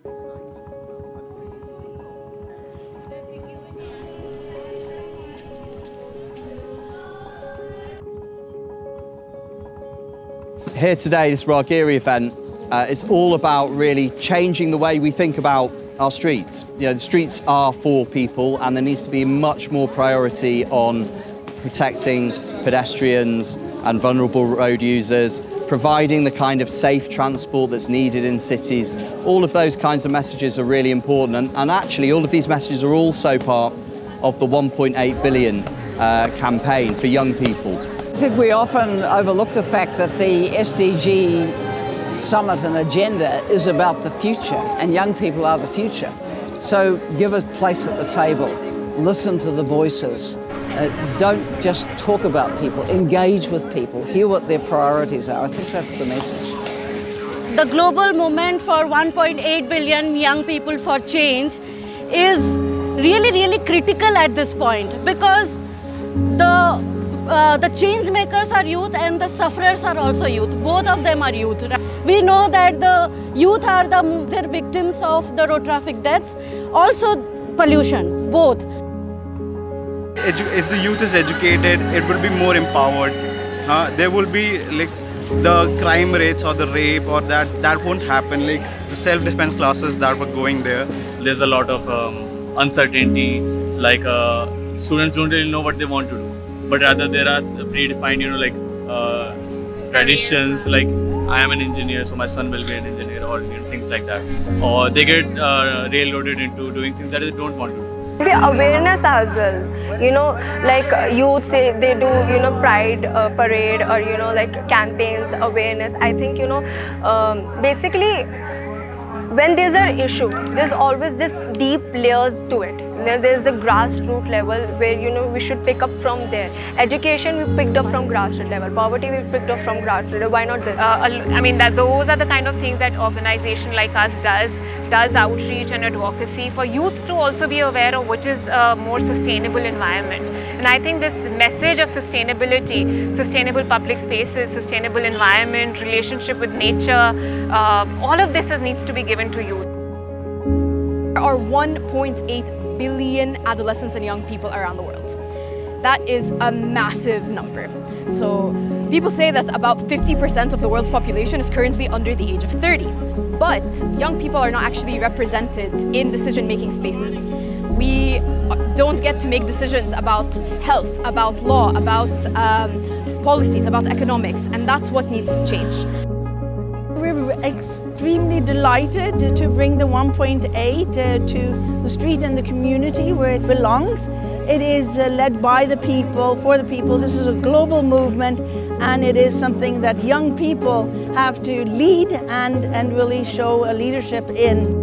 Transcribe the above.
Here today, this Raahgiri event, is all about really changing the way we think about our streets. You know, the streets are for people, and there needs to be much more priority on protecting pedestrians and vulnerable road users, providing the kind of safe transport that's needed in cities. All of those kinds of messages are really important, and actually all of these messages are also part of the 1.8 billion campaign for young people. I think we often overlook the fact that the SDG summit and agenda is about the future, and young people are the future. So give a place at the table, listen to the voices, don't just talk about people, engage with people, hear what their priorities are. I think that's the message. The global movement for 1.8 billion young people for change is really critical at this point, because the change makers are youth and the sufferers are also youth. Both of them are youth. We know that the youth are the major victims of the road traffic deaths, also pollution, both. If the youth is educated, it will be more empowered. There will be like the crime rates or the rape or that won't happen. Like the self-defense classes that were going there. There's a lot of uncertainty. Like students don't really know what they want to do. But rather there are predefined, traditions, like I am an engineer, so my son will be an engineer, or things like that. Or they get railroaded into doing things that they don't want to do. The awareness as well, like youth say they do, pride parade or, like campaigns, awareness. I think, basically when there's an issue, there's always this deep layers to it. There's a grassroots level where, we should pick up from there. Education, we picked up from grassroots level. Poverty, we picked up from grassroots level. Why not this? Those are the kind of things that organization like us does outreach and advocacy for youth to also be aware of what is a more sustainable environment. And I think this message of sustainability, sustainable public spaces, sustainable environment, relationship with nature, all of this needs to be given to youth. There are 1.8 billion adolescents and young people around the world. That is a massive number. So people say that about 50% of the world's population is currently under the age of 30. But young people are not actually represented in decision-making spaces. We don't get to make decisions about health, about law, about policies, about economics, and that's what needs to change. We're extremely delighted to bring the 1.8 to the street and the community where it belongs. It is led by the people, for the people. This is a global movement, and it is something that young people have to lead and really show a leadership in.